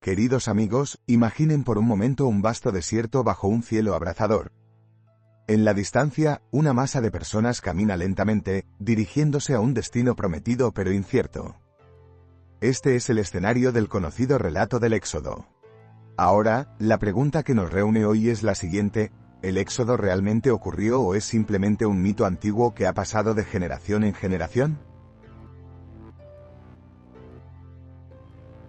Queridos amigos, imaginen por un momento un vasto desierto bajo un cielo abrasador. En la distancia, una masa de personas camina lentamente, dirigiéndose a un destino prometido pero incierto. Este es el escenario del conocido relato del Éxodo. Ahora, la pregunta que nos reúne hoy es la siguiente: ¿el Éxodo realmente ocurrió o es simplemente un mito antiguo que ha pasado de generación en generación?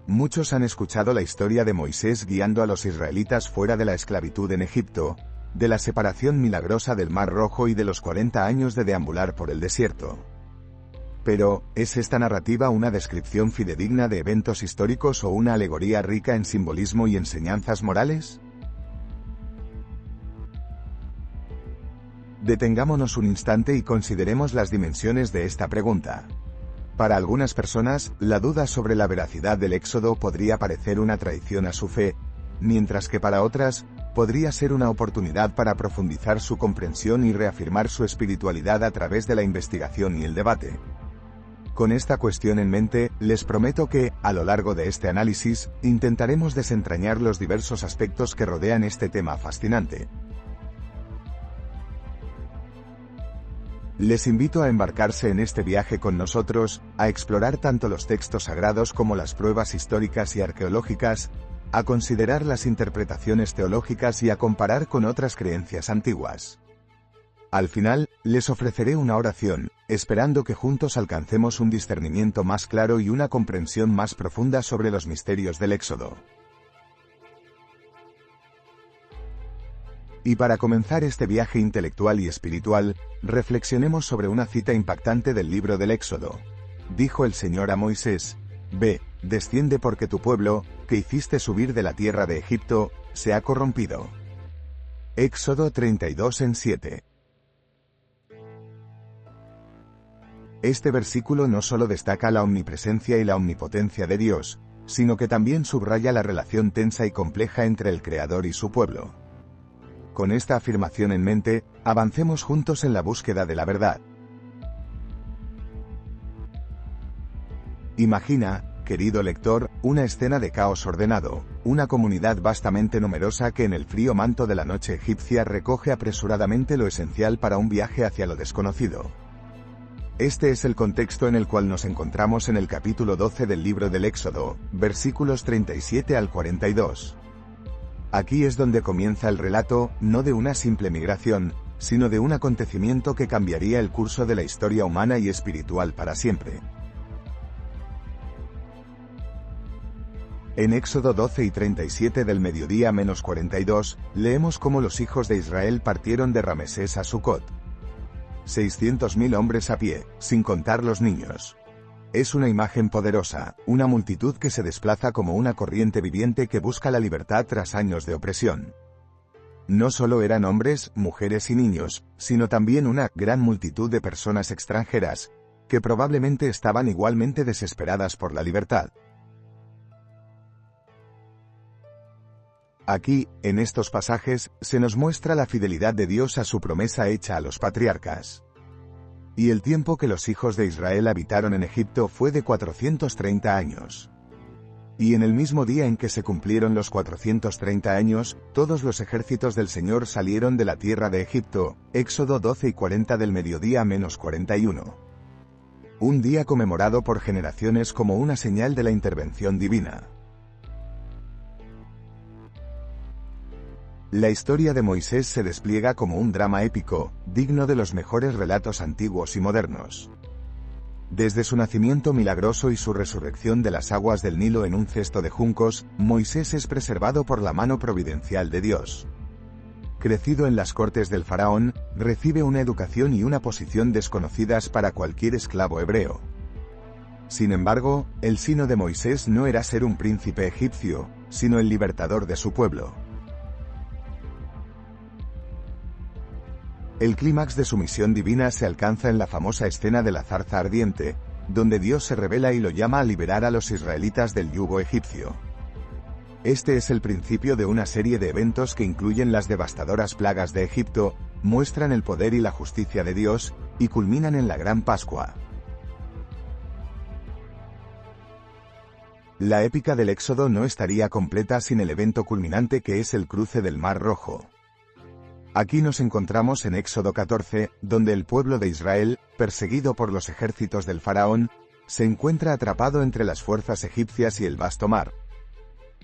Muchos han escuchado la historia de Moisés guiando a los israelitas fuera de la esclavitud en Egipto, de la separación milagrosa del Mar Rojo y de los 40 años de deambular por el desierto. Pero, ¿es esta narrativa una descripción fidedigna de eventos históricos o una alegoría rica en simbolismo y enseñanzas morales? Detengámonos un instante y consideremos las dimensiones de esta pregunta. Para algunas personas, la duda sobre la veracidad del Éxodo podría parecer una traición a su fe, mientras que para otras, podría ser una oportunidad para profundizar su comprensión y reafirmar su espiritualidad a través de la investigación y el debate. Con esta cuestión en mente, les prometo que, a lo largo de este análisis, intentaremos desentrañar los diversos aspectos que rodean este tema fascinante. Les invito a embarcarse en este viaje con nosotros, a explorar tanto los textos sagrados como las pruebas históricas y arqueológicas, a considerar las interpretaciones teológicas y a comparar con otras creencias antiguas. Al final, les ofreceré una oración, esperando que juntos alcancemos un discernimiento más claro y una comprensión más profunda sobre los misterios del Éxodo. Y para comenzar este viaje intelectual y espiritual, reflexionemos sobre una cita impactante del libro del Éxodo. Dijo el Señor a Moisés: «Ve, desciende porque tu pueblo, que hiciste subir de la tierra de Egipto, se ha corrompido». Éxodo 32:7. Este versículo no solo destaca la omnipresencia y la omnipotencia de Dios, sino que también subraya la relación tensa y compleja entre el Creador y su pueblo. Con esta afirmación en mente, avancemos juntos en la búsqueda de la verdad. Imagina, querido lector, una escena de caos ordenado, una comunidad vastamente numerosa que en el frío manto de la noche egipcia recoge apresuradamente lo esencial para un viaje hacia lo desconocido. Este es el contexto en el cual nos encontramos en el capítulo 12 del libro del Éxodo, versículos 37 al 42. Aquí es donde comienza el relato, no de una simple migración, sino de un acontecimiento que cambiaría el curso de la historia humana y espiritual para siempre. En Éxodo 12 y 37 del mediodía menos 42, leemos cómo los hijos de Israel partieron de Ramesés a Sucot. 600.000 hombres a pie, sin contar los niños. Es una imagen poderosa, una multitud que se desplaza como una corriente viviente que busca la libertad tras años de opresión. No solo eran hombres, mujeres y niños, sino también una gran multitud de personas extranjeras, que probablemente estaban igualmente desesperadas por la libertad. Aquí, en estos pasajes, se nos muestra la fidelidad de Dios a su promesa hecha a los patriarcas. Y el tiempo que los hijos de Israel habitaron en Egipto fue de 430 años. Y en el mismo día en que se cumplieron los 430 años, todos los ejércitos del Señor salieron de la tierra de Egipto. Éxodo 12 y 40 del mediodía menos 41. Un día conmemorado por generaciones como una señal de la intervención divina. La historia de Moisés se despliega como un drama épico, digno de los mejores relatos antiguos y modernos. Desde su nacimiento milagroso y su resurrección de las aguas del Nilo en un cesto de juncos, Moisés es preservado por la mano providencial de Dios. Crecido en las cortes del faraón, recibe una educación y una posición desconocidas para cualquier esclavo hebreo. Sin embargo, el sino de Moisés no era ser un príncipe egipcio, sino el libertador de su pueblo. El clímax de su misión divina se alcanza en la famosa escena de la zarza ardiente, donde Dios se revela y lo llama a liberar a los israelitas del yugo egipcio. Este es el principio de una serie de eventos que incluyen las devastadoras plagas de Egipto, muestran el poder y la justicia de Dios, y culminan en la Gran Pascua. La épica del Éxodo no estaría completa sin el evento culminante que es el cruce del Mar Rojo. Aquí nos encontramos en Éxodo 14, donde el pueblo de Israel, perseguido por los ejércitos del faraón, se encuentra atrapado entre las fuerzas egipcias y el vasto mar.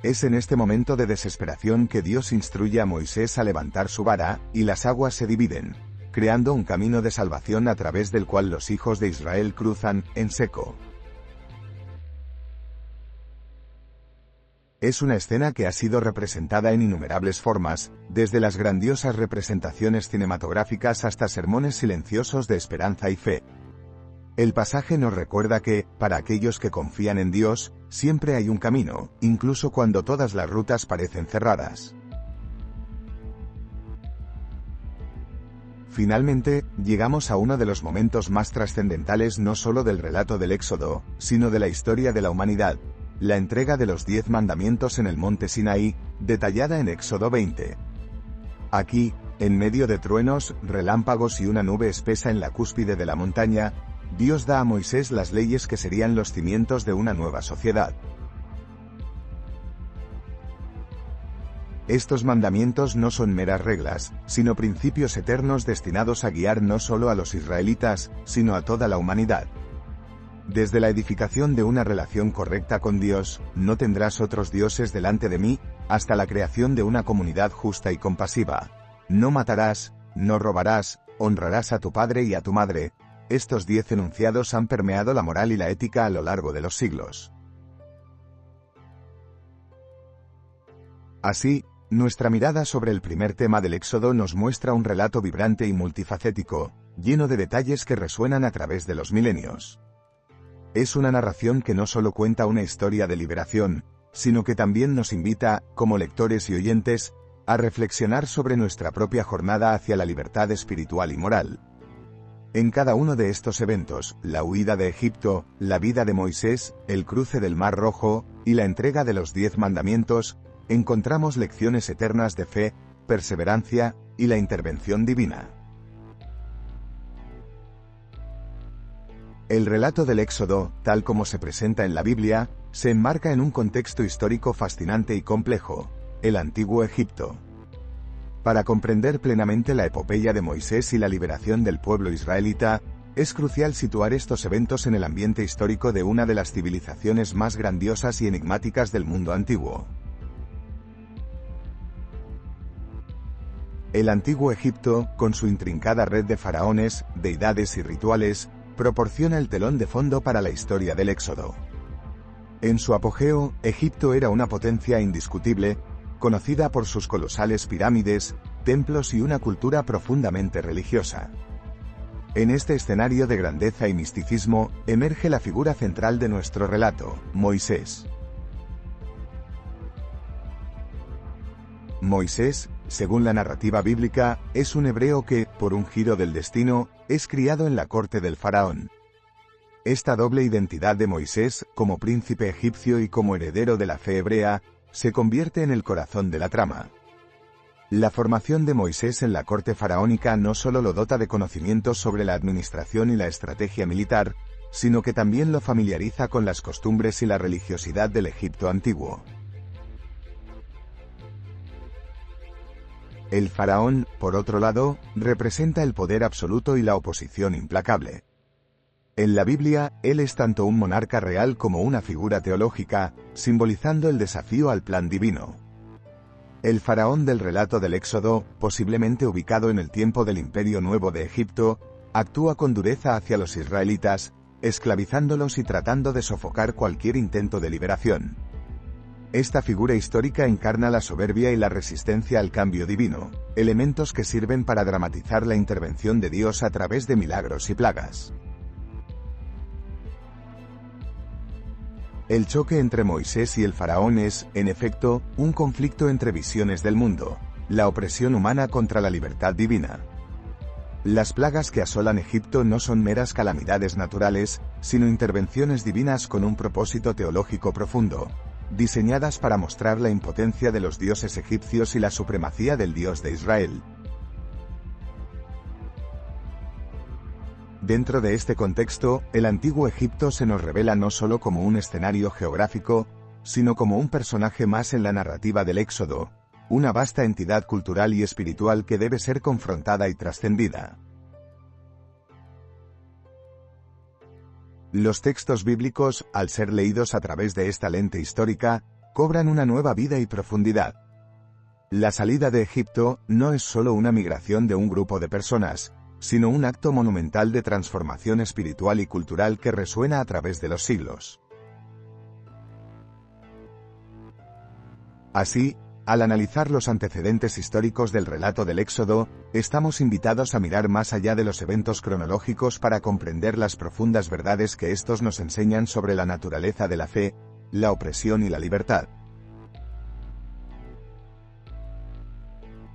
Es en este momento de desesperación que Dios instruye a Moisés a levantar su vara, y las aguas se dividen, creando un camino de salvación a través del cual los hijos de Israel cruzan, en seco. Es una escena que ha sido representada en innumerables formas, desde las grandiosas representaciones cinematográficas hasta sermones silenciosos de esperanza y fe. El pasaje nos recuerda que, para aquellos que confían en Dios, siempre hay un camino, incluso cuando todas las rutas parecen cerradas. Finalmente, llegamos a uno de los momentos más trascendentales no solo del relato del Éxodo, sino de la historia de la humanidad: la entrega de los 10 mandamientos en el monte Sinaí, detallada en Éxodo 20. Aquí, en medio de truenos, relámpagos y una nube espesa en la cúspide de la montaña, Dios da a Moisés las leyes que serían los cimientos de una nueva sociedad. Estos mandamientos no son meras reglas, sino principios eternos destinados a guiar no solo a los israelitas, sino a toda la humanidad. Desde la edificación de una relación correcta con Dios, no tendrás otros dioses delante de mí, hasta la creación de una comunidad justa y compasiva. No matarás, no robarás, honrarás a tu padre y a tu madre. Estos 10 enunciados han permeado la moral y la ética a lo largo de los siglos. Así, nuestra mirada sobre el primer tema del Éxodo nos muestra un relato vibrante y multifacético, lleno de detalles que resuenan a través de los milenios. Es una narración que no solo cuenta una historia de liberación, sino que también nos invita, como lectores y oyentes, a reflexionar sobre nuestra propia jornada hacia la libertad espiritual y moral. En cada uno de estos eventos, la huida de Egipto, la vida de Moisés, el cruce del Mar Rojo, y la entrega de los 10 mandamientos, encontramos lecciones eternas de fe, perseverancia, y la intervención divina. El relato del Éxodo, tal como se presenta en la Biblia, se enmarca en un contexto histórico fascinante y complejo: el Antiguo Egipto. Para comprender plenamente la epopeya de Moisés y la liberación del pueblo israelita, es crucial situar estos eventos en el ambiente histórico de una de las civilizaciones más grandiosas y enigmáticas del mundo antiguo. El Antiguo Egipto, con su intrincada red de faraones, deidades y rituales, proporciona el telón de fondo para la historia del Éxodo. En su apogeo, Egipto era una potencia indiscutible, conocida por sus colosales pirámides, templos y una cultura profundamente religiosa. En este escenario de grandeza y misticismo, emerge la figura central de nuestro relato: Moisés. Moisés, según la narrativa bíblica, es un hebreo que, por un giro del destino, es criado en la corte del faraón. Esta doble identidad de Moisés, como príncipe egipcio y como heredero de la fe hebrea, se convierte en el corazón de la trama. La formación de Moisés en la corte faraónica no solo lo dota de conocimientos sobre la administración y la estrategia militar, sino que también lo familiariza con las costumbres y la religiosidad del Egipto antiguo. El faraón, por otro lado, representa el poder absoluto y la oposición implacable. En la Biblia, él es tanto un monarca real como una figura teológica, simbolizando el desafío al plan divino. El faraón del relato del Éxodo, posiblemente ubicado en el tiempo del Imperio Nuevo de Egipto, actúa con dureza hacia los israelitas, esclavizándolos y tratando de sofocar cualquier intento de liberación. Esta figura histórica encarna la soberbia y la resistencia al cambio divino, elementos que sirven para dramatizar la intervención de Dios a través de milagros y plagas. El choque entre Moisés y el faraón es, en efecto, un conflicto entre visiones del mundo, la opresión humana contra la libertad divina. Las plagas que asolan Egipto no son meras calamidades naturales, sino intervenciones divinas con un propósito teológico profundo, diseñadas para mostrar la impotencia de los dioses egipcios y la supremacía del Dios de Israel. Dentro de este contexto, el Antiguo Egipto se nos revela no solo como un escenario geográfico, sino como un personaje más en la narrativa del Éxodo, una vasta entidad cultural y espiritual que debe ser confrontada y trascendida. Los textos bíblicos, al ser leídos a través de esta lente histórica, cobran una nueva vida y profundidad. La salida de Egipto no es solo una migración de un grupo de personas, sino un acto monumental de transformación espiritual y cultural que resuena a través de los siglos. Así, al analizar los antecedentes históricos del relato del Éxodo, estamos invitados a mirar más allá de los eventos cronológicos para comprender las profundas verdades que estos nos enseñan sobre la naturaleza de la fe, la opresión y la libertad.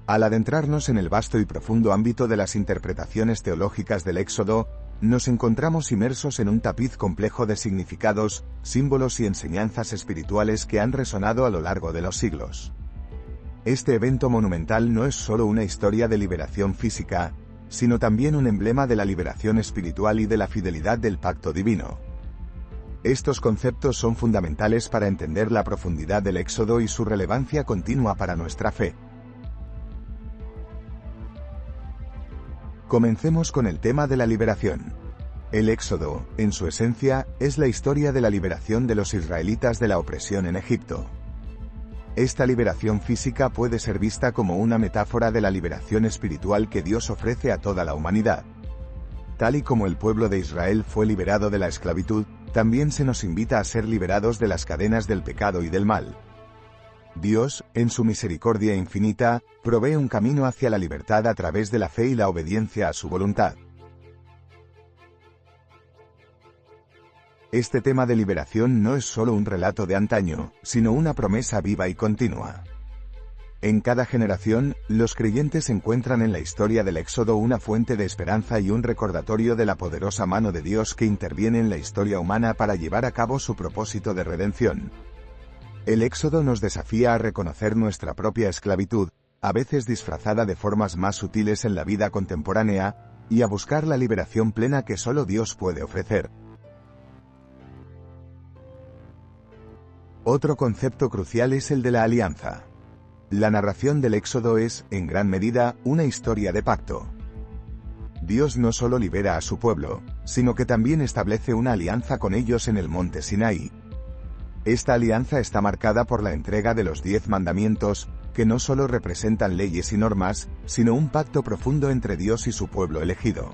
Al adentrarnos en el vasto y profundo ámbito de las interpretaciones teológicas del Éxodo, nos encontramos inmersos en un tapiz complejo de significados, símbolos y enseñanzas espirituales que han resonado a lo largo de los siglos. Este evento monumental no es solo una historia de liberación física, sino también un emblema de la liberación espiritual y de la fidelidad del pacto divino. Estos conceptos son fundamentales para entender la profundidad del Éxodo y su relevancia continua para nuestra fe. Comencemos con el tema de la liberación. El Éxodo, en su esencia, es la historia de la liberación de los israelitas de la opresión en Egipto. Esta liberación física puede ser vista como una metáfora de la liberación espiritual que Dios ofrece a toda la humanidad. Tal y como el pueblo de Israel fue liberado de la esclavitud, también se nos invita a ser liberados de las cadenas del pecado y del mal. Dios, en su misericordia infinita, provee un camino hacia la libertad a través de la fe y la obediencia a su voluntad. Este tema de liberación no es solo un relato de antaño, sino una promesa viva y continua. En cada generación, los creyentes encuentran en la historia del Éxodo una fuente de esperanza y un recordatorio de la poderosa mano de Dios que interviene en la historia humana para llevar a cabo su propósito de redención. El Éxodo nos desafía a reconocer nuestra propia esclavitud, a veces disfrazada de formas más sutiles en la vida contemporánea, y a buscar la liberación plena que solo Dios puede ofrecer. Otro concepto crucial es el de la alianza. La narración del Éxodo es, en gran medida, una historia de pacto. Dios no solo libera a su pueblo, sino que también establece una alianza con ellos en el monte Sinaí. Esta alianza está marcada por la entrega de los 10 mandamientos, que no solo representan leyes y normas, sino un pacto profundo entre Dios y su pueblo elegido.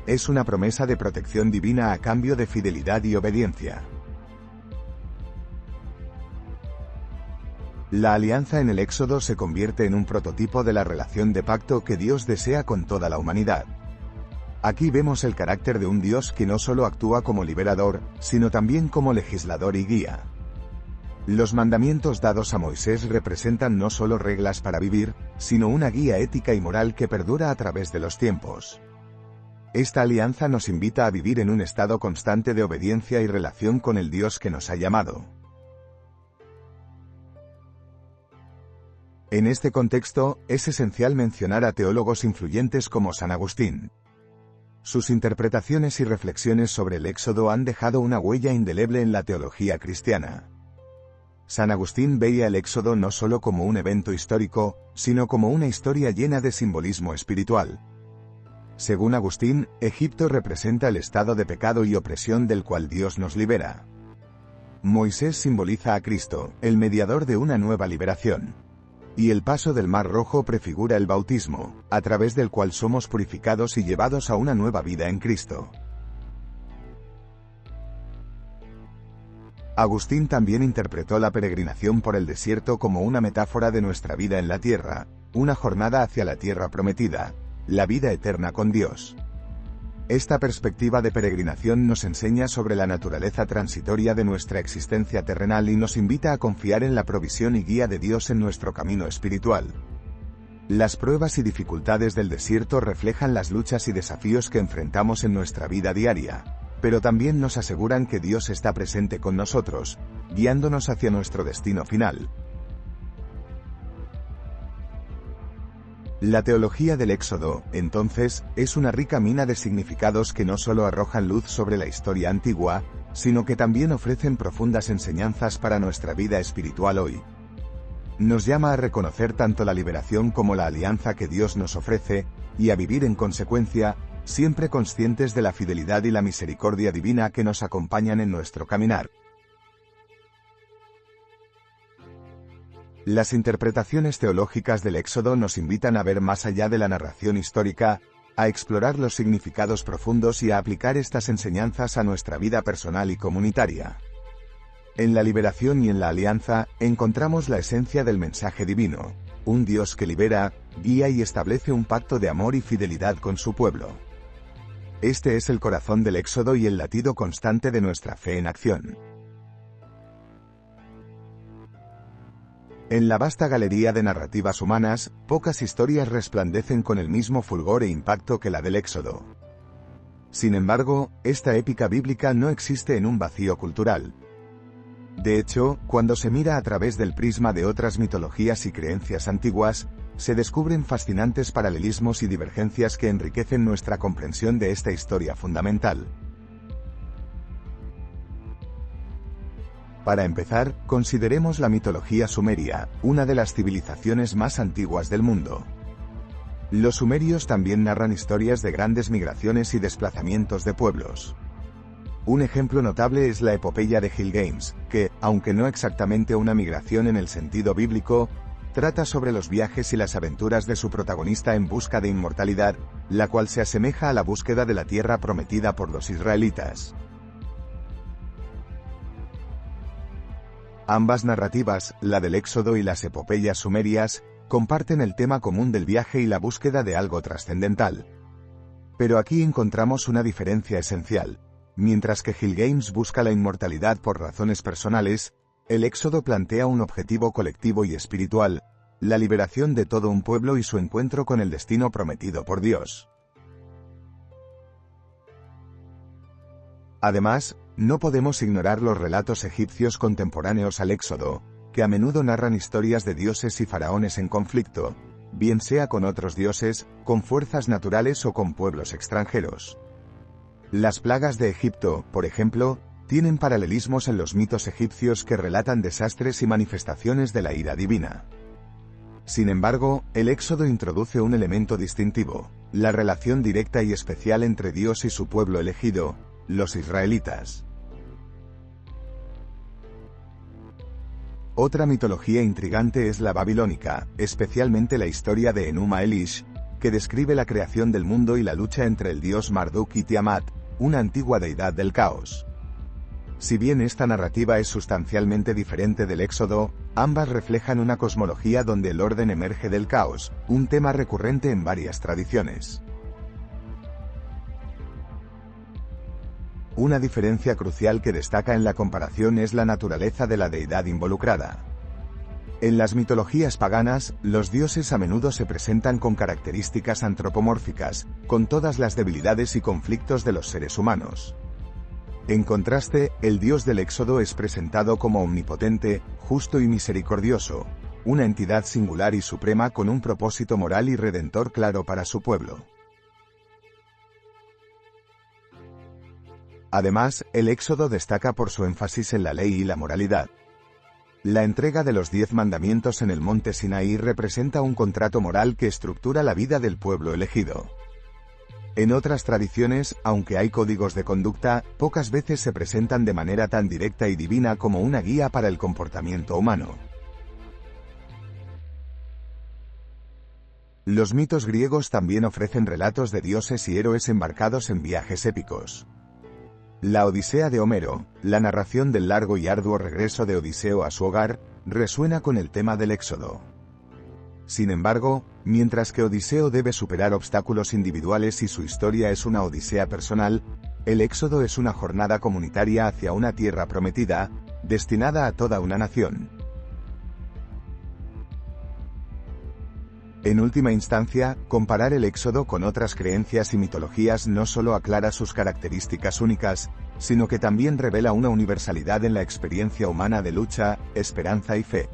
Es una promesa de protección divina a cambio de fidelidad y obediencia. La alianza en el Éxodo se convierte en un prototipo de la relación de pacto que Dios desea con toda la humanidad. Aquí vemos el carácter de un Dios que no solo actúa como liberador, sino también como legislador y guía. Los mandamientos dados a Moisés representan no solo reglas para vivir, sino una guía ética y moral que perdura a través de los tiempos. Esta alianza nos invita a vivir en un estado constante de obediencia y relación con el Dios que nos ha llamado. En este contexto, es esencial mencionar a teólogos influyentes como San Agustín. Sus interpretaciones y reflexiones sobre el Éxodo han dejado una huella indeleble en la teología cristiana. San Agustín veía el Éxodo no solo como un evento histórico, sino como una historia llena de simbolismo espiritual. Según Agustín, Egipto representa el estado de pecado y opresión del cual Dios nos libera. Moisés simboliza a Cristo, el mediador de una nueva liberación. Y el paso del Mar Rojo prefigura el bautismo, a través del cual somos purificados y llevados a una nueva vida en Cristo. Agustín también interpretó la peregrinación por el desierto como una metáfora de nuestra vida en la tierra, una jornada hacia la tierra prometida, la vida eterna con Dios. Esta perspectiva de peregrinación nos enseña sobre la naturaleza transitoria de nuestra existencia terrenal y nos invita a confiar en la provisión y guía de Dios en nuestro camino espiritual. Las pruebas y dificultades del desierto reflejan las luchas y desafíos que enfrentamos en nuestra vida diaria, pero también nos aseguran que Dios está presente con nosotros, guiándonos hacia nuestro destino final. La teología del Éxodo, entonces, es una rica mina de significados que no solo arrojan luz sobre la historia antigua, sino que también ofrecen profundas enseñanzas para nuestra vida espiritual hoy. Nos llama a reconocer tanto la liberación como la alianza que Dios nos ofrece, y a vivir en consecuencia, siempre conscientes de la fidelidad y la misericordia divina que nos acompañan en nuestro caminar. Las interpretaciones teológicas del Éxodo nos invitan a ver más allá de la narración histórica, a explorar los significados profundos y a aplicar estas enseñanzas a nuestra vida personal y comunitaria. En la liberación y en la alianza, encontramos la esencia del mensaje divino, un Dios que libera, guía y establece un pacto de amor y fidelidad con su pueblo. Este es el corazón del Éxodo y el latido constante de nuestra fe en acción. En la vasta galería de narrativas humanas, pocas historias resplandecen con el mismo fulgor e impacto que la del Éxodo. Sin embargo, esta épica bíblica no existe en un vacío cultural. De hecho, cuando se mira a través del prisma de otras mitologías y creencias antiguas, se descubren fascinantes paralelismos y divergencias que enriquecen nuestra comprensión de esta historia fundamental. Para empezar, consideremos la mitología sumeria, una de las civilizaciones más antiguas del mundo. Los sumerios también narran historias de grandes migraciones y desplazamientos de pueblos. Un ejemplo notable es la epopeya de Gilgamesh, que, aunque no exactamente una migración en el sentido bíblico, trata sobre los viajes y las aventuras de su protagonista en busca de inmortalidad, la cual se asemeja a la búsqueda de la tierra prometida por los israelitas. Ambas narrativas, la del Éxodo y las epopeyas sumerias, comparten el tema común del viaje y la búsqueda de algo trascendental. Pero aquí encontramos una diferencia esencial. Mientras que Gilgamesh busca la inmortalidad por razones personales, el Éxodo plantea un objetivo colectivo y espiritual, la liberación de todo un pueblo y su encuentro con el destino prometido por Dios. Además, no podemos ignorar los relatos egipcios contemporáneos al Éxodo, que a menudo narran historias de dioses y faraones en conflicto, bien sea con otros dioses, con fuerzas naturales o con pueblos extranjeros. Las plagas de Egipto, por ejemplo, tienen paralelismos en los mitos egipcios que relatan desastres y manifestaciones de la ira divina. Sin embargo, el Éxodo introduce un elemento distintivo, la relación directa y especial entre Dios y su pueblo elegido, los israelitas. Otra mitología intrigante es la babilónica, especialmente la historia de Enuma Elish, que describe la creación del mundo y la lucha entre el dios Marduk y Tiamat, una antigua deidad del caos. Si bien esta narrativa es sustancialmente diferente del Éxodo, ambas reflejan una cosmología donde el orden emerge del caos, un tema recurrente en varias tradiciones. Una diferencia crucial que destaca en la comparación es la naturaleza de la deidad involucrada. En las mitologías paganas, los dioses a menudo se presentan con características antropomórficas, con todas las debilidades y conflictos de los seres humanos. En contraste, el dios del Éxodo es presentado como omnipotente, justo y misericordioso, una entidad singular y suprema con un propósito moral y redentor claro para su pueblo. Además, el Éxodo destaca por su énfasis en la ley y la moralidad. La entrega de los 10 mandamientos en el monte Sinaí representa un contrato moral que estructura la vida del pueblo elegido. En otras tradiciones, aunque hay códigos de conducta, pocas veces se presentan de manera tan directa y divina como una guía para el comportamiento humano. Los mitos griegos también ofrecen relatos de dioses y héroes embarcados en viajes épicos. La Odisea de Homero, la narración del largo y arduo regreso de Odiseo a su hogar, resuena con el tema del Éxodo. Sin embargo, mientras que Odiseo debe superar obstáculos individuales y su historia es una odisea personal, el Éxodo es una jornada comunitaria hacia una tierra prometida, destinada a toda una nación. En última instancia, comparar el Éxodo con otras creencias y mitologías no solo aclara sus características únicas, sino que también revela una universalidad en la experiencia humana de lucha, esperanza y fe.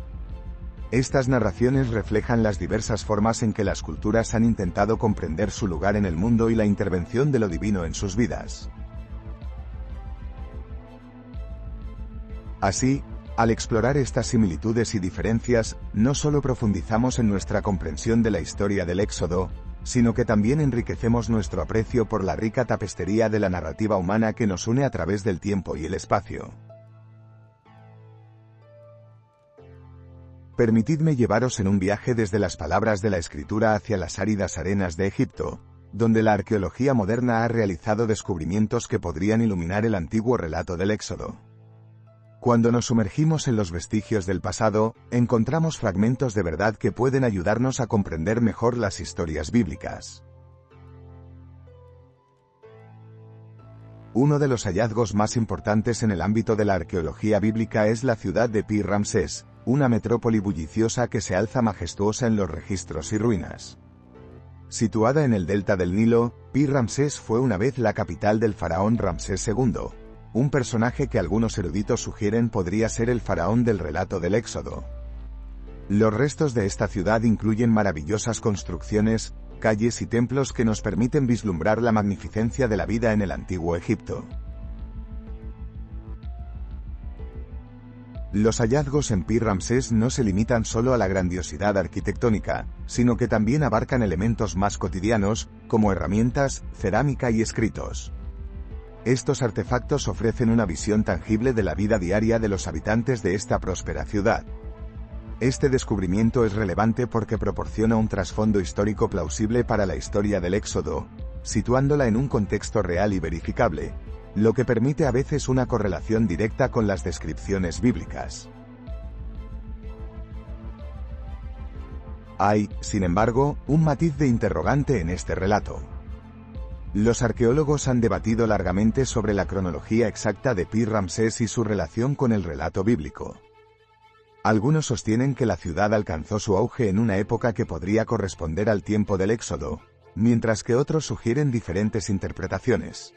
Estas narraciones reflejan las diversas formas en que las culturas han intentado comprender su lugar en el mundo y la intervención de lo divino en sus vidas. Así, al explorar estas similitudes y diferencias, no solo profundizamos en nuestra comprensión de la historia del Éxodo, sino que también enriquecemos nuestro aprecio por la rica tapestería de la narrativa humana que nos une a través del tiempo y el espacio. Permitidme llevaros en un viaje desde las palabras de la Escritura hacia las áridas arenas de Egipto, donde la arqueología moderna ha realizado descubrimientos que podrían iluminar el antiguo relato del Éxodo. Cuando nos sumergimos en los vestigios del pasado, encontramos fragmentos de verdad que pueden ayudarnos a comprender mejor las historias bíblicas. Uno de los hallazgos más importantes en el ámbito de la arqueología bíblica es la ciudad de Pi-Ramsés, una metrópoli bulliciosa que se alza majestuosa en los registros y ruinas. Situada en el delta del Nilo, Pi-Ramsés fue una vez la capital del faraón Ramsés II, un personaje que algunos eruditos sugieren podría ser el faraón del relato del Éxodo. Los restos de esta ciudad incluyen maravillosas construcciones, calles y templos que nos permiten vislumbrar la magnificencia de la vida en el antiguo Egipto. Los hallazgos en Pi-Ramsés no se limitan solo a la grandiosidad arquitectónica, sino que también abarcan elementos más cotidianos, como herramientas, cerámica y escritos. Estos artefactos ofrecen una visión tangible de la vida diaria de los habitantes de esta próspera ciudad. Este descubrimiento es relevante porque proporciona un trasfondo histórico plausible para la historia del Éxodo, situándola en un contexto real y verificable, lo que permite a veces una correlación directa con las descripciones bíblicas. Hay, sin embargo, un matiz de interrogante en este relato. Los arqueólogos han debatido largamente sobre la cronología exacta de Pi-Ramsés y su relación con el relato bíblico. Algunos sostienen que la ciudad alcanzó su auge en una época que podría corresponder al tiempo del Éxodo, mientras que otros sugieren diferentes interpretaciones.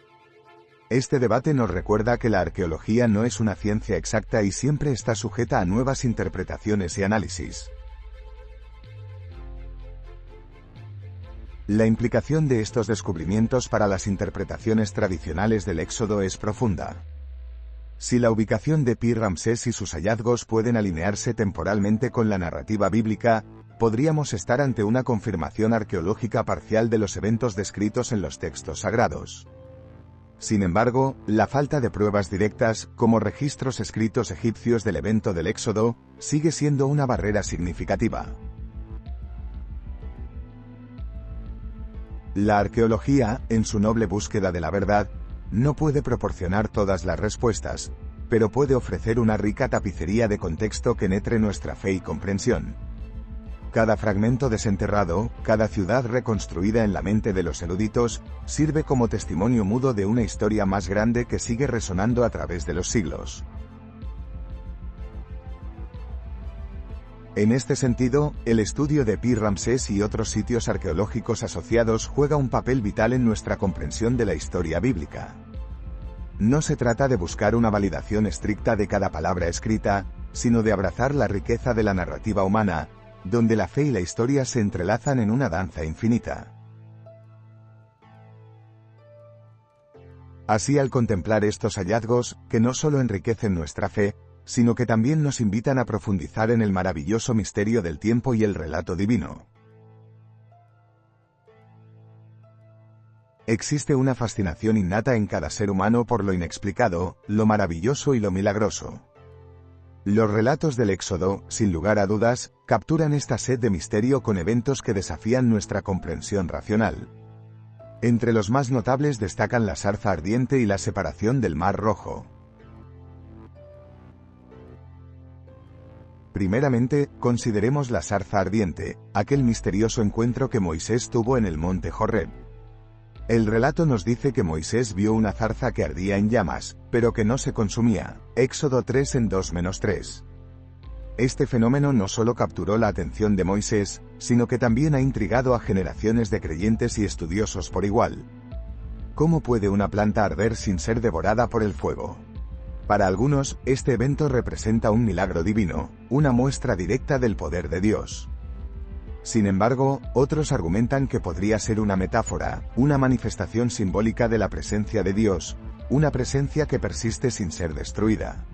Este debate nos recuerda que la arqueología no es una ciencia exacta y siempre está sujeta a nuevas interpretaciones y análisis. La implicación de estos descubrimientos para las interpretaciones tradicionales del Éxodo es profunda. Si la ubicación de Pi-Ramsés y sus hallazgos pueden alinearse temporalmente con la narrativa bíblica, podríamos estar ante una confirmación arqueológica parcial de los eventos descritos en los textos sagrados. Sin embargo, la falta de pruebas directas, como registros escritos egipcios del evento del Éxodo, sigue siendo una barrera significativa. La arqueología, en su noble búsqueda de la verdad, no puede proporcionar todas las respuestas, pero puede ofrecer una rica tapicería de contexto que nutre nuestra fe y comprensión. Cada fragmento desenterrado, cada ciudad reconstruida en la mente de los eruditos, sirve como testimonio mudo de una historia más grande que sigue resonando a través de los siglos. En este sentido, el estudio de Pi-Ramsés y otros sitios arqueológicos asociados juega un papel vital en nuestra comprensión de la historia bíblica. No se trata de buscar una validación estricta de cada palabra escrita, sino de abrazar la riqueza de la narrativa humana, donde la fe y la historia se entrelazan en una danza infinita. Así, al contemplar estos hallazgos, que no solo enriquecen nuestra fe, sino que también nos invitan a profundizar en el maravilloso misterio del tiempo y el relato divino. Existe una fascinación innata en cada ser humano por lo inexplicado, lo maravilloso y lo milagroso. Los relatos del Éxodo, sin lugar a dudas, capturan esta sed de misterio con eventos que desafían nuestra comprensión racional. Entre los más notables destacan la zarza ardiente y la separación del Mar Rojo. Primeramente, consideremos la zarza ardiente, aquel misterioso encuentro que Moisés tuvo en el monte Horeb. El relato nos dice que Moisés vio una zarza que ardía en llamas, pero que no se consumía. Éxodo 3 en 2-3. Este fenómeno no solo capturó la atención de Moisés, sino que también ha intrigado a generaciones de creyentes y estudiosos por igual. ¿Cómo puede una planta arder sin ser devorada por el fuego? Para algunos, este evento representa un milagro divino, una muestra directa del poder de Dios. Sin embargo, otros argumentan que podría ser una metáfora, una manifestación simbólica de la presencia de Dios, una presencia que persiste sin ser destruida.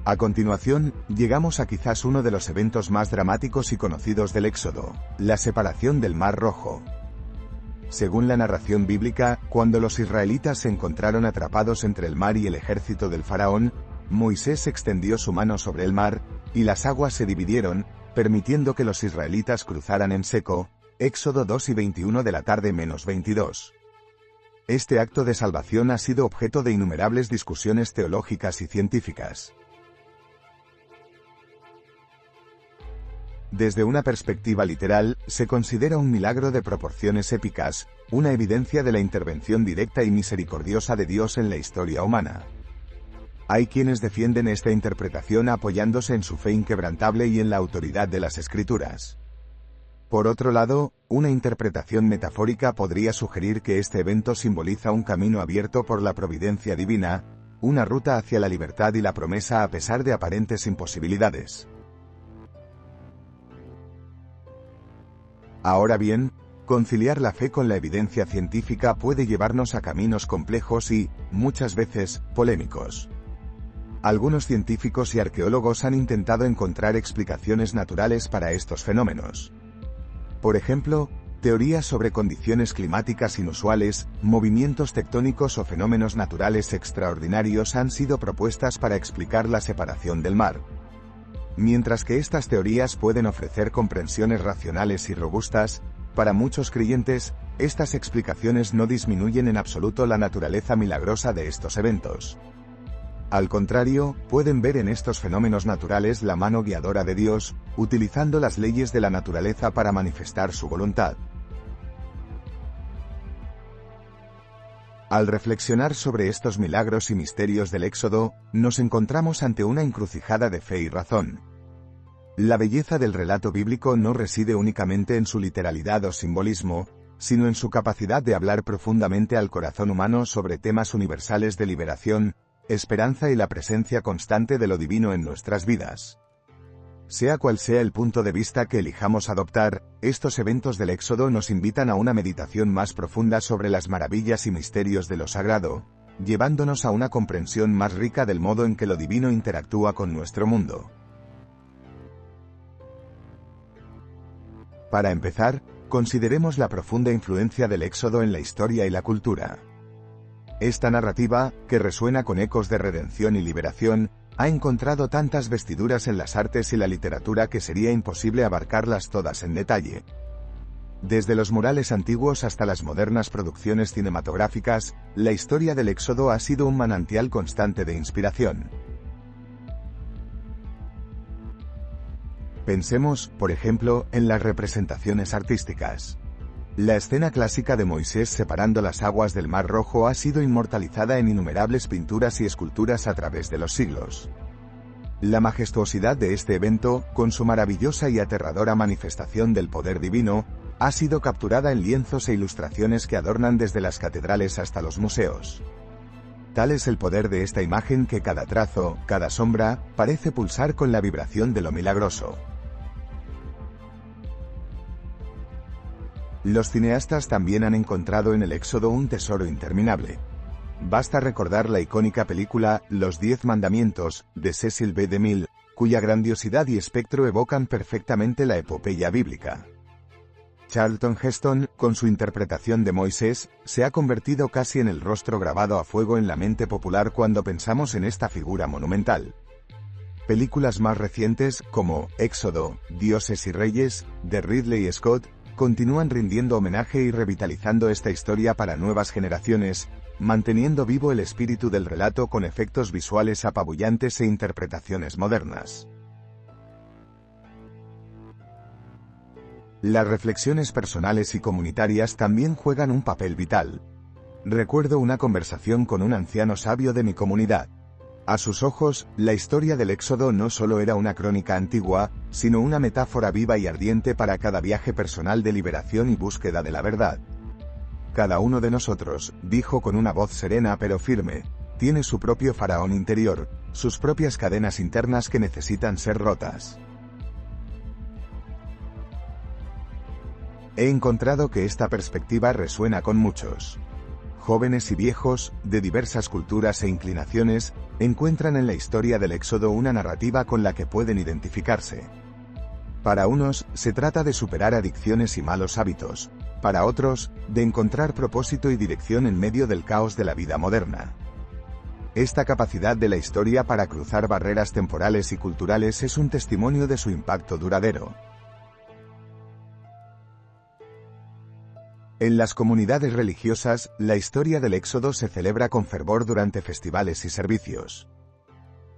A continuación, llegamos a quizás uno de los eventos más dramáticos y conocidos del Éxodo, la separación del Mar Rojo. Según la narración bíblica, cuando los israelitas se encontraron atrapados entre el mar y el ejército del faraón, Moisés extendió su mano sobre el mar, y las aguas se dividieron, permitiendo que los israelitas cruzaran en seco. Éxodo 2:21 de la tarde -22. Este acto de salvación ha sido objeto de innumerables discusiones teológicas y científicas. Desde una perspectiva literal, se considera un milagro de proporciones épicas, una evidencia de la intervención directa y misericordiosa de Dios en la historia humana. Hay quienes defienden esta interpretación apoyándose en su fe inquebrantable y en la autoridad de las Escrituras. Por otro lado, una interpretación metafórica podría sugerir que este evento simboliza un camino abierto por la providencia divina, una ruta hacia la libertad y la promesa a pesar de aparentes imposibilidades. Ahora bien, conciliar la fe con la evidencia científica puede llevarnos a caminos complejos y, muchas veces, polémicos. Algunos científicos y arqueólogos han intentado encontrar explicaciones naturales para estos fenómenos. Por ejemplo, teorías sobre condiciones climáticas inusuales, movimientos tectónicos o fenómenos naturales extraordinarios han sido propuestas para explicar la separación del mar. Mientras que estas teorías pueden ofrecer comprensiones racionales y robustas, para muchos creyentes, estas explicaciones no disminuyen en absoluto la naturaleza milagrosa de estos eventos. Al contrario, pueden ver en estos fenómenos naturales la mano guiadora de Dios, utilizando las leyes de la naturaleza para manifestar su voluntad. Al reflexionar sobre estos milagros y misterios del Éxodo, nos encontramos ante una encrucijada de fe y razón. La belleza del relato bíblico no reside únicamente en su literalidad o simbolismo, sino en su capacidad de hablar profundamente al corazón humano sobre temas universales de liberación, esperanza y la presencia constante de lo divino en nuestras vidas. Sea cual sea el punto de vista que elijamos adoptar, estos eventos del Éxodo nos invitan a una meditación más profunda sobre las maravillas y misterios de lo sagrado, llevándonos a una comprensión más rica del modo en que lo divino interactúa con nuestro mundo. Para empezar, consideremos la profunda influencia del Éxodo en la historia y la cultura. Esta narrativa, que resuena con ecos de redención y liberación, ha encontrado tantas vestiduras en las artes y la literatura que sería imposible abarcarlas todas en detalle. Desde los murales antiguos hasta las modernas producciones cinematográficas, la historia del Éxodo ha sido un manantial constante de inspiración. Pensemos, por ejemplo, en las representaciones artísticas. La escena clásica de Moisés separando las aguas del Mar Rojo ha sido inmortalizada en innumerables pinturas y esculturas a través de los siglos. La majestuosidad de este evento, con su maravillosa y aterradora manifestación del poder divino, ha sido capturada en lienzos e ilustraciones que adornan desde las catedrales hasta los museos. Tal es el poder de esta imagen que cada trazo, cada sombra, parece pulsar con la vibración de lo milagroso. Los cineastas también han encontrado en el Éxodo un tesoro interminable. Basta recordar la icónica película Los 10 Mandamientos, de Cecil B. DeMille, cuya grandiosidad y espectro evocan perfectamente la epopeya bíblica. Charlton Heston, con su interpretación de Moisés, se ha convertido casi en el rostro grabado a fuego en la mente popular cuando pensamos en esta figura monumental. Películas más recientes, como Éxodo, Dioses y Reyes, de Ridley Scott, continúan rindiendo homenaje y revitalizando esta historia para nuevas generaciones, manteniendo vivo el espíritu del relato con efectos visuales apabullantes e interpretaciones modernas. Las reflexiones personales y comunitarias también juegan un papel vital. Recuerdo una conversación con un anciano sabio de mi comunidad. A sus ojos, la historia del Éxodo no solo era una crónica antigua, sino una metáfora viva y ardiente para cada viaje personal de liberación y búsqueda de la verdad. Cada uno de nosotros, dijo con una voz serena pero firme, tiene su propio faraón interior, sus propias cadenas internas que necesitan ser rotas. He encontrado que esta perspectiva resuena con muchos. Jóvenes y viejos, de diversas culturas e inclinaciones, encuentran en la historia del Éxodo una narrativa con la que pueden identificarse. Para unos, se trata de superar adicciones y malos hábitos, para otros, de encontrar propósito y dirección en medio del caos de la vida moderna. Esta capacidad de la historia para cruzar barreras temporales y culturales es un testimonio de su impacto duradero. En las comunidades religiosas, la historia del Éxodo se celebra con fervor durante festivales y servicios.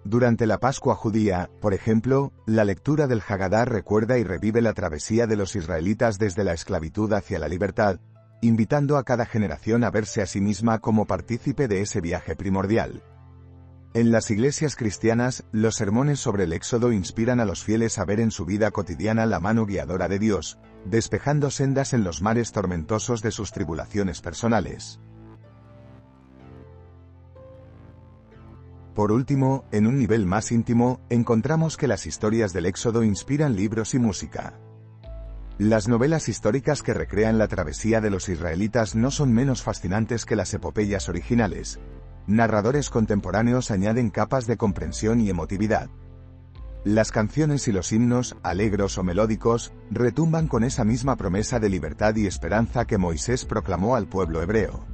Durante la Pascua judía, por ejemplo, la lectura del Hagadá recuerda y revive la travesía de los israelitas desde la esclavitud hacia la libertad, invitando a cada generación a verse a sí misma como partícipe de ese viaje primordial. En las iglesias cristianas, los sermones sobre el Éxodo inspiran a los fieles a ver en su vida cotidiana la mano guiadora de Dios, despejando sendas en los mares tormentosos de sus tribulaciones personales. Por último, en un nivel más íntimo, encontramos que las historias del Éxodo inspiran libros y música. Las novelas históricas que recrean la travesía de los israelitas no son menos fascinantes que las epopeyas originales. Narradores contemporáneos añaden capas de comprensión y emotividad. Las canciones y los himnos, alegros o melódicos, retumban con esa misma promesa de libertad y esperanza que Moisés proclamó al pueblo hebreo.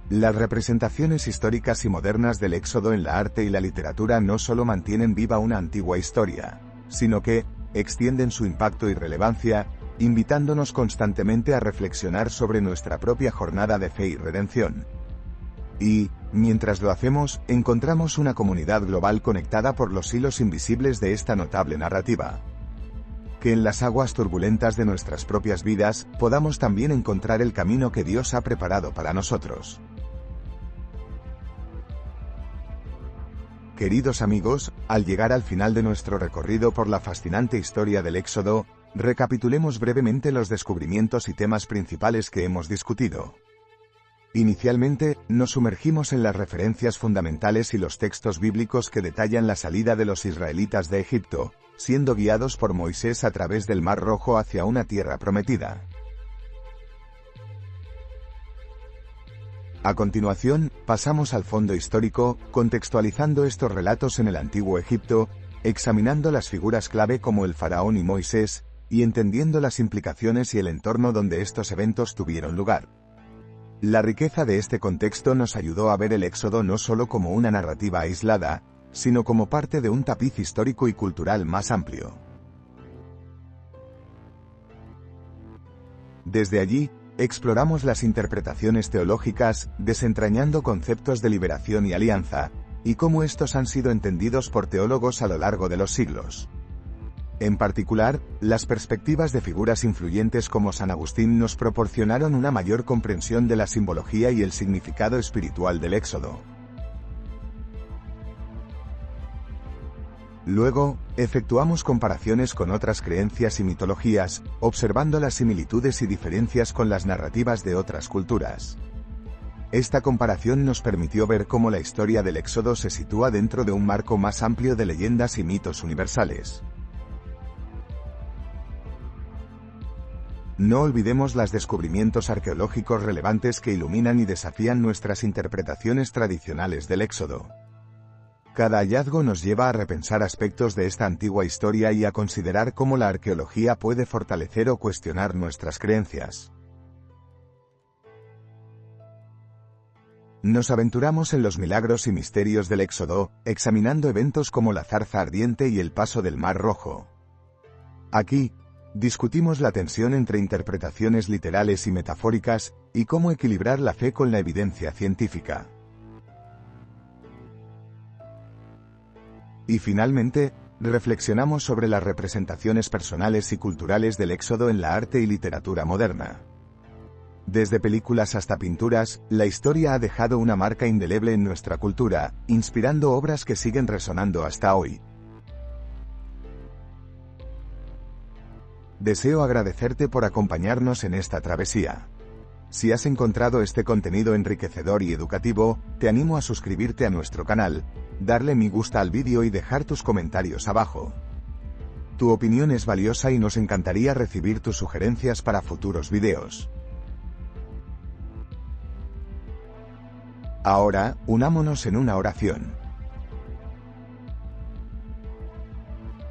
Las representaciones históricas y modernas del Éxodo en la arte y la literatura no solo mantienen viva una antigua historia, sino que extienden su impacto y relevancia, invitándonos constantemente a reflexionar sobre nuestra propia jornada de fe y redención. Y, mientras lo hacemos, encontramos una comunidad global conectada por los hilos invisibles de esta notable narrativa. Que en las aguas turbulentas de nuestras propias vidas, podamos también encontrar el camino que Dios ha preparado para nosotros. Queridos amigos, al llegar al final de nuestro recorrido por la fascinante historia del Éxodo, recapitulemos brevemente los descubrimientos y temas principales que hemos discutido. Inicialmente, nos sumergimos en las referencias fundamentales y los textos bíblicos que detallan la salida de los israelitas de Egipto, siendo guiados por Moisés a través del Mar Rojo hacia una tierra prometida. A continuación, pasamos al fondo histórico, contextualizando estos relatos en el antiguo Egipto, examinando las figuras clave como el faraón y Moisés, y entendiendo las implicaciones y el entorno donde estos eventos tuvieron lugar. La riqueza de este contexto nos ayudó a ver el Éxodo no solo como una narrativa aislada, sino como parte de un tapiz histórico y cultural más amplio. Desde allí, exploramos las interpretaciones teológicas, desentrañando conceptos de liberación y alianza, y cómo estos han sido entendidos por teólogos a lo largo de los siglos. En particular, las perspectivas de figuras influyentes como San Agustín nos proporcionaron una mayor comprensión de la simbología y el significado espiritual del Éxodo. Luego, efectuamos comparaciones con otras creencias y mitologías, observando las similitudes y diferencias con las narrativas de otras culturas. Esta comparación nos permitió ver cómo la historia del Éxodo se sitúa dentro de un marco más amplio de leyendas y mitos universales. No olvidemos los descubrimientos arqueológicos relevantes que iluminan y desafían nuestras interpretaciones tradicionales del Éxodo. Cada hallazgo nos lleva a repensar aspectos de esta antigua historia y a considerar cómo la arqueología puede fortalecer o cuestionar nuestras creencias. Nos aventuramos en los milagros y misterios del Éxodo, examinando eventos como la zarza ardiente y el paso del Mar Rojo. Aquí, discutimos la tensión entre interpretaciones literales y metafóricas, y cómo equilibrar la fe con la evidencia científica. Y finalmente, reflexionamos sobre las representaciones personales y culturales del Éxodo en la arte y literatura moderna. Desde películas hasta pinturas, la historia ha dejado una marca indeleble en nuestra cultura, inspirando obras que siguen resonando hasta hoy. Deseo agradecerte por acompañarnos en esta travesía. Si has encontrado este contenido enriquecedor y educativo, te animo a suscribirte a nuestro canal, darle me gusta al vídeo y dejar tus comentarios abajo. Tu opinión es valiosa y nos encantaría recibir tus sugerencias para futuros videos. Ahora, unámonos en una oración.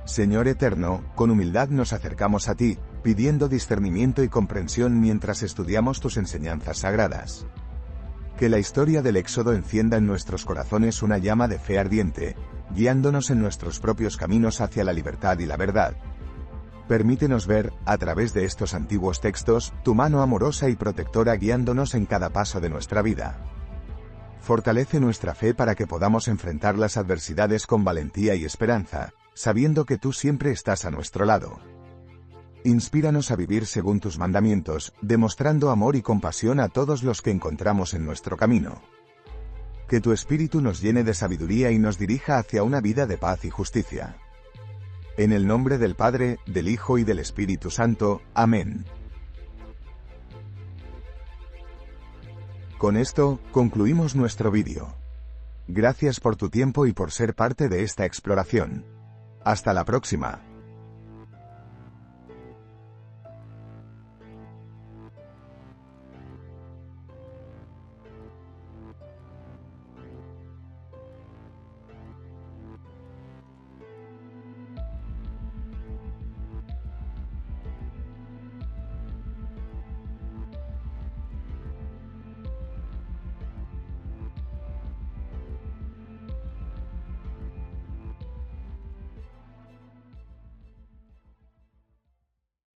Señor Eterno, con humildad nos acercamos a ti, pidiendo discernimiento y comprensión mientras estudiamos tus enseñanzas sagradas. Que la historia del Éxodo encienda en nuestros corazones una llama de fe ardiente, guiándonos en nuestros propios caminos hacia la libertad y la verdad. Permítenos ver, a través de estos antiguos textos, tu mano amorosa y protectora guiándonos en cada paso de nuestra vida. Fortalece nuestra fe para que podamos enfrentar las adversidades con valentía y esperanza, sabiendo que tú siempre estás a nuestro lado. Inspíranos a vivir según tus mandamientos, demostrando amor y compasión a todos los que encontramos en nuestro camino. Que tu Espíritu nos llene de sabiduría y nos dirija hacia una vida de paz y justicia. En el nombre del Padre, del Hijo y del Espíritu Santo. Amén. Con esto, concluimos nuestro vídeo. Gracias por tu tiempo y por ser parte de esta exploración. Hasta la próxima.